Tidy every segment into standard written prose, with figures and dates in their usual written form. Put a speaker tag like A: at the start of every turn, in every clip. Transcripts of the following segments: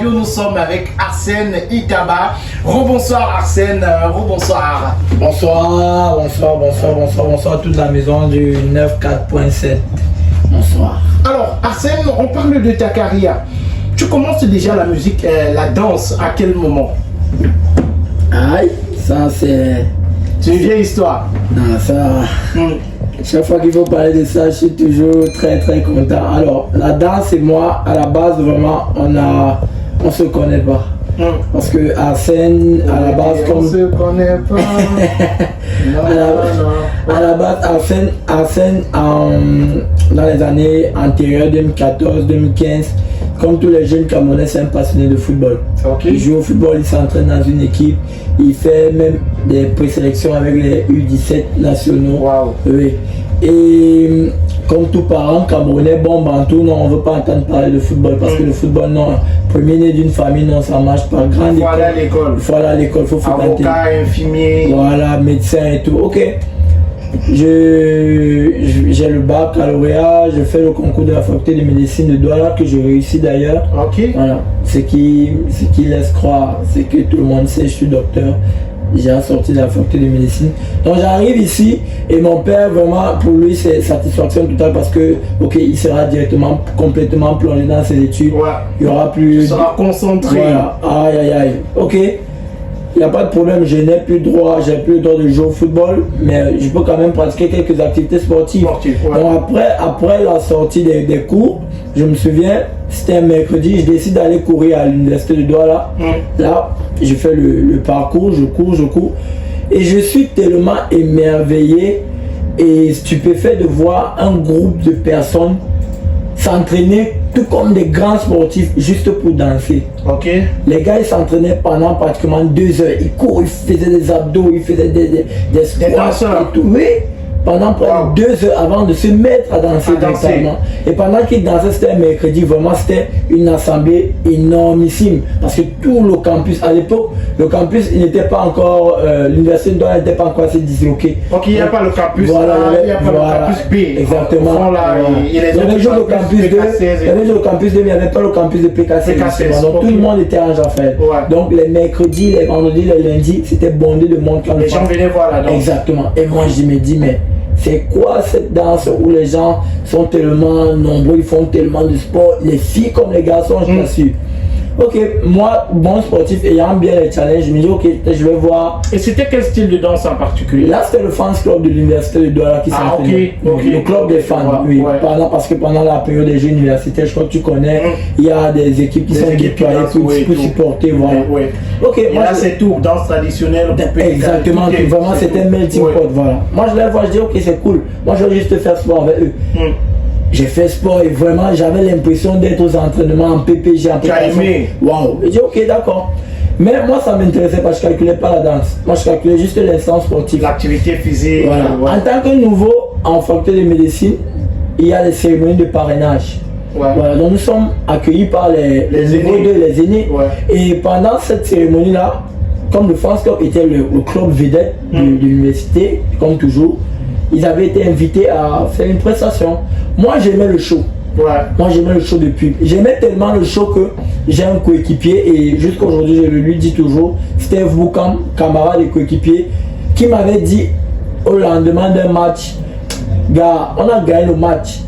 A: Radio, nous sommes avec Arsène Itaba. Rebonsoir Arsène, rebonsoir.
B: Bonsoir à toute la maison du 94.7. Bonsoir.
A: Alors Arsène, on parle de ta carrière. Tu commences déjà la musique, la danse, à quel moment?
B: Aïe, ça c'est...
A: C'est une vieille histoire.
B: Non, ça... Chaque fois qu'il faut parler de ça, je suis toujours très content. Alors, la danse et moi, à la base, vraiment, on se connaît pas. Parce que Arsène, à la base, comme...
A: On se connaît pas.
B: À la base, Arsène dans les années antérieures, 2014-2015, comme tous les jeunes Camerounais, c'est un passionné de football.
A: Okay.
B: Il joue au football, il s'entraîne dans une équipe, il fait même des présélections avec les U17 nationaux.
A: Wow.
B: Oui. Et comme tout parent camerounais, bon bantou, non, on ne veut pas entendre parler de football parce que le football, non, premier né d'une famille, non, ça marche pas. Grande
A: il faut aller à l'école.
B: Il faut aller à l'école, il faut fréquenter.
A: Avocat, infirmier.
B: Voilà, médecin et tout. Ok. J'ai le baccalauréat, je fais le concours de la faculté de médecine de Douala que je réussis d'ailleurs.
A: Ok.
B: Voilà. Ce qui laisse croire, c'est que tout le monde sait, je suis docteur. J'ai sorti de la faculté de médecine. Donc j'arrive ici et mon père, vraiment, pour lui, c'est satisfaction totale parce que, ok, il sera directement, complètement plongé dans ses études.
A: Ouais.
B: Il n'y aura plus...
A: Il sera concentré.
B: Voilà. Aïe. Ok. Il n'y a pas de problème, je n'ai plus droit, j'ai plus le droit de jouer au football, mais je peux quand même pratiquer quelques activités sportives.
A: Ouais.
B: Donc après la sortie des cours, je me souviens, c'était un mercredi, je décide d'aller courir à l'université de Douala. Là, je fais le parcours, je cours. Et je suis tellement émerveillé et stupéfait de voir un groupe de personnes s'entraîner tout comme des grands sportifs juste pour danser.
A: Ok.
B: Les gars ils s'entraînaient pendant pratiquement 2 heures. Ils courent, ils faisaient des abdos, ils faisaient des squats et tout. Oui. Pendant près de 2 heures avant de se mettre à danser directement. Et pendant qu'ils dansaient, c'était un mercredi, vraiment c'était une assemblée énormissime. Parce que tout le campus, à l'époque, le campus il n'était pas encore, l'université de Douala n'était pas encore assez disloqué.
A: Donc il n'y a pas le campus,
B: voilà,
A: il n'y a pas le campus B.
B: Exactement.
A: Il y avait
B: juste le campus 2, il y avait le campus 2, mais il n'y avait pas le campus de PKC. Donc tout le monde était en Jean-Raphaël. Donc les mercredis, les vendredis, les lundis, c'était bondé de monde.
A: Les gens venaient voir la danse.
B: Exactement. Et moi je me dis, mais c'est quoi cette danse où les gens sont tellement nombreux, ils font tellement de sport, les filles comme les garçons, je t'assure. Ok, moi, bon sportif, ayant bien les challenges, je me dis ok, je vais voir.
A: Et c'était quel style de danse en particulier?
B: Là, c'était le fans club de l'université de Douala qui s'entraînait. Le club des fans, oui. Parce que pendant la période des jeux universitaires, je crois que tu connais, il y a des équipes qui sont déployées pour supporter. Voilà.
A: Ok, et moi là c'est tout, danse traditionnelle.
B: Exactement, vraiment c'était melting pot. Voilà. Moi je les vois, je dis ok, c'est cool. Moi je vais juste faire sport avec eux. J'ai fait sport et vraiment j'avais l'impression d'être aux entraînements en PPG, en PPG. Waouh! J'ai dit ok, d'accord. Mais moi ça m'intéressait pas, je calculais pas la danse. Moi je calculais juste l'instant sportif.
A: L'activité physique.
B: Voilà. En tant que nouveau en faculté de médecine, il y a des cérémonies de parrainage. Voilà, donc nous sommes accueillis par les aînés. Et pendant cette cérémonie-là, comme le France Club était le club vedette de l'université, comme toujours, ils avaient été invités à faire une prestation. Moi j'aimais le show. Moi j'aimais le show depuis. J'aimais tellement le show que j'ai un coéquipier et jusqu'à aujourd'hui je le lui dis toujours, Steve Boukam, camarade et coéquipier, qui m'avait dit au lendemain d'un match, gars, on a gagné le match.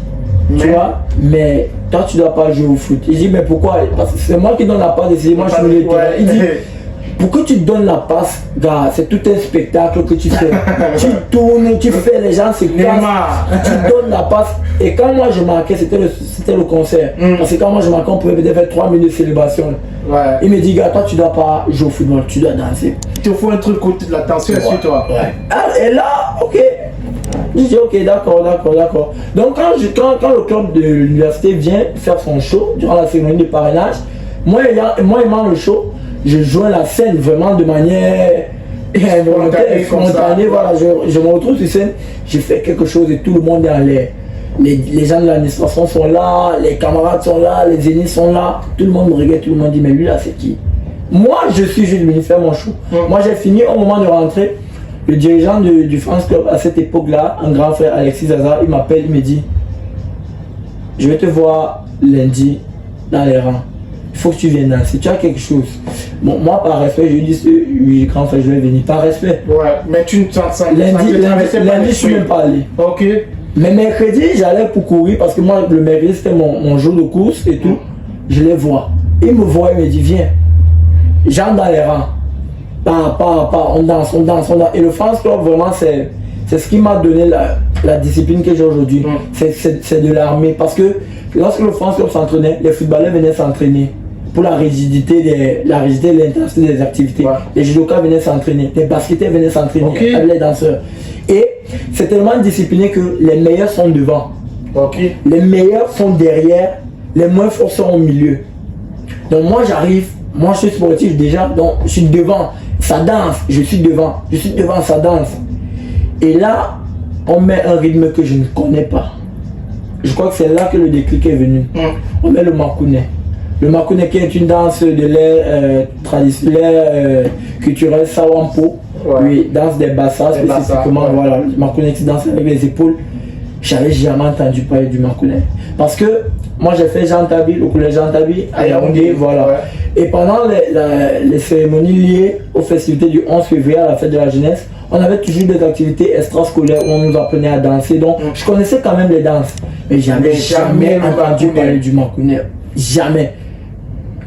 B: Tu vois, mais toi tu dois pas jouer au foot. Il dit mais pourquoi? Parce que c'est moi qui donne la passe et moi je suis le terrain. Il dit pourquoi tu donnes la passe, gars? C'est tout un spectacle que tu fais. Tu tournes, tu fais, les gens se cassent, tu donnes la passe. Et quand moi je marquais, c'était le concert. Parce que quand moi je marquais, on pouvait peut-être faire 3 minutes de célébration. Il me dit gars, toi tu dois pas jouer au football, tu dois danser.
A: Il te faut un truc côté de l'attention sur toi.
B: Et là, ok. Je dis ok, d'accord. Donc quand le club de l'université vient faire son show durant la cérémonie de parrainage, moi aimant le show, je joins la scène vraiment de manière spontanée. Voilà, je me retrouve sur scène, je fais quelque chose et tout le monde est en l'air. Les gens de l'administration sont là, les camarades sont là, les aînés sont là, tout le monde me regarde, tout le monde dit mais lui là c'est qui? Moi je suis juste venu faire mon show. Moi j'ai fini au moment de rentrer. Le dirigeant du France Club à cette époque-là, un grand frère Alexis Zaza, il m'appelle, il me dit je vais te voir lundi dans les rangs. il faut que tu viennes danser, tu as quelque chose. Bon, moi, par respect, je lui dis, oui, grand frère, je vais venir, par respect.
A: Ouais, mais tu ne sens pas.
B: Lundi, je suis même pas allé.
A: Ok.
B: Mais mercredi, j'allais pour courir parce que moi, le mercredi, c'était mon jour de course et tout. Je les vois. Il me voit, il me dit, viens. J'entre dans les rangs. On danse. Et le France Club, vraiment, c'est ce qui m'a donné la discipline que j'ai aujourd'hui. C'est de l'armée. Parce que lorsque le France Club s'entraînait, les footballeurs venaient s'entraîner pour la rigidité et l'intensité des activités. Ouais. Les judokas venaient s'entraîner, les basketteurs venaient s'entraîner, avec les danseurs. Et c'est tellement discipliné que les meilleurs sont devant. Les meilleurs sont derrière, les moins forts sont au milieu. Donc moi j'arrive, moi je suis sportif déjà, donc je suis devant, ça danse, je suis devant, ça danse. Et là, on met un rythme que je ne connais pas. Je crois que c'est là que le déclic est venu. On met le makounais. Le makounais qui est une danse de l'air traditionnelle, culturelle, Sawampo. Ouais. Oui, danse des bassas spécifiquement. Ouais. Voilà, le makounais qui danse avec les épaules. J'avais jamais entendu parler du makounais. Parce que moi j'ai fait Jean Tabi, le collège Jean Tabi à Yaoundé, voilà. Ouais. Et pendant les cérémonies liées aux festivités du 11 février à la fête de la jeunesse, on avait toujours des activités extrascolaires où on nous apprenait à danser. Donc je connaissais quand même les danses. Mais j'avais jamais entendu parler du makounais. Jamais.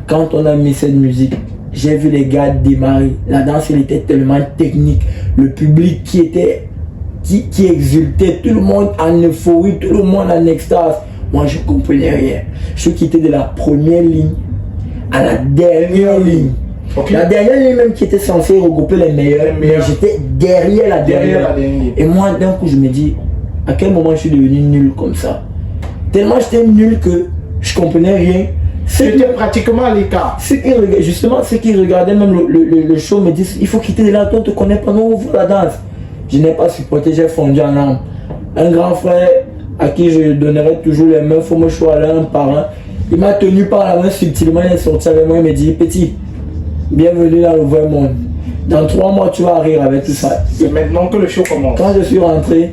B: Quand on a mis cette musique, j'ai vu les gars démarrer. La danse, elle était tellement technique. Le public qui exultait, tout le monde en euphorie, tout le monde en extase. Moi, je ne comprenais rien. Je quittais de la première ligne à la dernière ligne. La dernière ligne même qui était censée regrouper les meilleurs, mais j'étais derrière la dernière ligne. Et moi, d'un coup, je me dis, à quel moment je suis devenu nul comme ça? Tellement j'étais nul que je ne comprenais rien.
A: C'était pratiquement à l'écart.
B: Justement, ceux qui regardaient même le show me disent, il faut quitter de là, toi, on ne te connaît pas, non, ouvre la danse. Je n'ai pas supporté, j'ai fondu en âme. Un grand frère à qui je donnerai toujours les mains, il faut me choisir un par un. Il m'a tenu par la main subtilement, il est sorti avec moi, il m'a dit, petit, bienvenue dans le vrai monde. Dans 3 mois, tu vas rire avec tout ça.
A: C'est maintenant que le show commence.
B: Quand je suis rentré,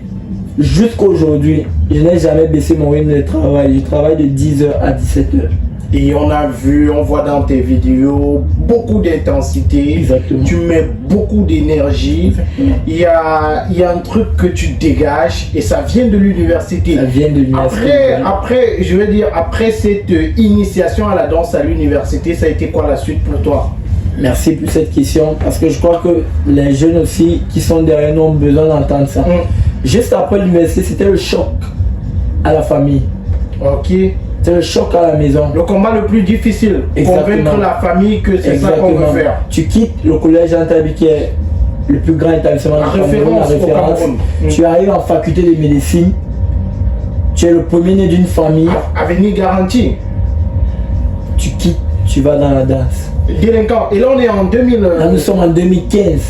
B: jusqu'à aujourd'hui, je n'ai jamais baissé mon rythme de travail. Je travaille de 10h à 17h.
A: Et on voit dans tes vidéos beaucoup d'intensité.
B: Exactement.
A: Tu mets beaucoup d'énergie. Il y a un truc que tu dégages et ça vient de l'université.
B: Ça vient de l'université.
A: Après, je veux dire, après cette initiation à la danse à l'université, ça a été quoi la suite pour toi?
B: Merci pour cette question parce que je crois que les jeunes aussi qui sont derrière nous ont besoin d'entendre ça. Juste après l'université, c'était le choc à la famille. C'est le choc à la maison.
A: Le combat le plus difficile. Convaincre la famille que c'est ça qu'on veut faire.
B: Tu quittes le collège Jean Tabi qui est le plus grand établissement de référence. Tu arrives en faculté de médecine. Tu es le premier né d'une famille.
A: Avenir garanti.
B: Tu quittes, tu vas dans la danse.
A: Délinquant. Et là on est en 2000.
B: Là nous sommes en 2015.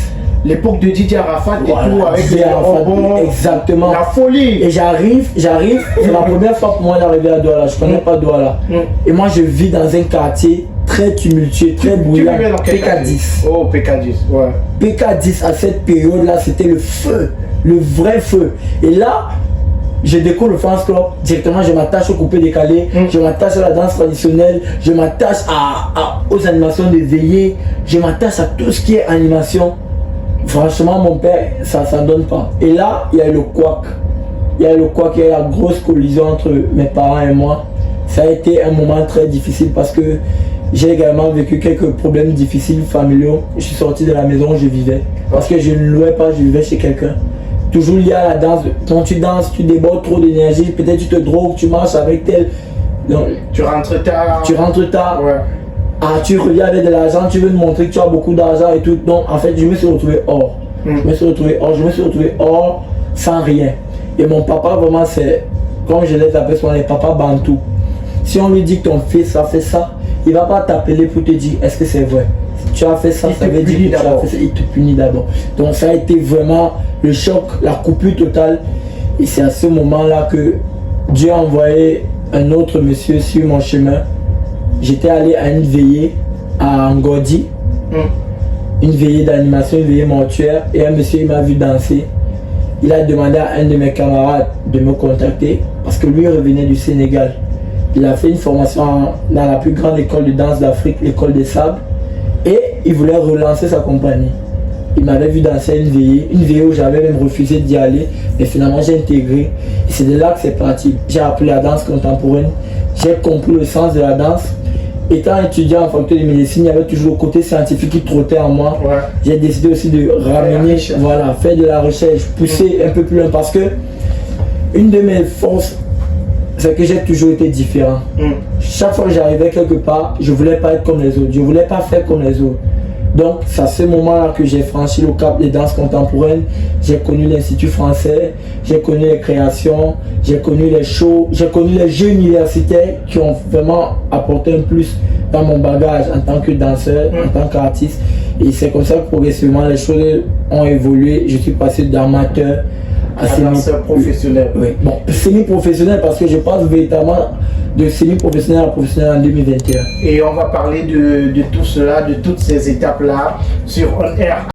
A: L'époque de Didier Arafat et
B: voilà,
A: tout avec les rebonds,
B: exactement.
A: La folie.
B: Et j'arrive, c'est la première fois pour moi d'arriver à Douala. Je connais pas Douala. Et moi je vis dans un quartier très tumultueux, très bruyant. PK10.
A: Oh, PK10, ouais.
B: PK10 à cette période-là, c'était le feu, le vrai feu. Et là, je découvre le France Club, directement je m'attache au coupé décalé, je m'attache à la danse traditionnelle, je m'attache aux animations de veillée, je m'attache à tout ce qui est animation. Franchement, mon père, ça ne donne pas. Et là, il y a le couac. Il y a le couac, il y a la grosse collision entre mes parents et moi. Ça a été un moment très difficile parce que j'ai également vécu quelques problèmes difficiles familiaux. Je suis sorti de la maison où je vivais. Parce que je ne louais pas, je vivais chez quelqu'un. Toujours lié à la danse. Quand tu danses, tu débordes trop d'énergie. Peut-être tu te drogues, tu marches avec tel. Donc,
A: tu rentres tard.
B: Ouais. Tu reviens avec de l'argent, tu veux me montrer que tu as beaucoup d'argent et tout. Donc en fait, je me suis retrouvé hors. Je me suis retrouvé hors sans rien. Et mon papa, vraiment, c'est, comme je l'ai appelé souvent, les papas bantou. Si on lui dit que ton fils a fait ça, il ne va pas t'appeler pour te dire est-ce que c'est vrai. Si tu as fait ça, ça veut dire que tu as fait ça, il te punit d'abord. Donc ça a été vraiment le choc, la coupure totale. Et c'est à ce moment-là que Dieu a envoyé un autre monsieur sur mon chemin. J'étais allé à une veillée à Ngodi, une veillée d'animation, une veillée mortuaire, et un monsieur il m'a vu danser. Il a demandé à un de mes camarades de me contacter parce que lui revenait du Sénégal. Il a fait une formation dans la plus grande école de danse d'Afrique, l'école des Sables. Et il voulait relancer sa compagnie. Il m'avait vu danser une veillée où j'avais même refusé d'y aller. Mais finalement, j'ai intégré. Et c'est de là que c'est parti. J'ai appris la danse contemporaine. J'ai compris le sens de la danse. Étant étudiant en faculté de médecine, il y avait toujours le côté scientifique qui trottait en moi. Ouais. J'ai décidé aussi de ramener, voilà, faire de la recherche, pousser un peu plus loin. Parce que une de mes forces, c'est que j'ai toujours été différent. Chaque fois que j'arrivais quelque part, je ne voulais pas être comme les autres. Je ne voulais pas faire comme les autres. Donc, c'est à ce moment-là que j'ai franchi le cap des danses contemporaines. J'ai connu l'Institut français, j'ai connu les créations, j'ai connu les shows, j'ai connu les jeux universitaires qui ont vraiment apporté un plus dans mon bagage en tant que danseur, en tant qu'artiste. Et c'est comme ça que progressivement les choses ont évolué. Je suis passé d'amateur à
A: semi-professionnel.
B: Oui. Bon, semi-professionnel parce que je passe véritablement de semi-professionnel à professionnel en 2021.
A: Et on va parler de tout cela, de toutes ces étapes-là sur On Air.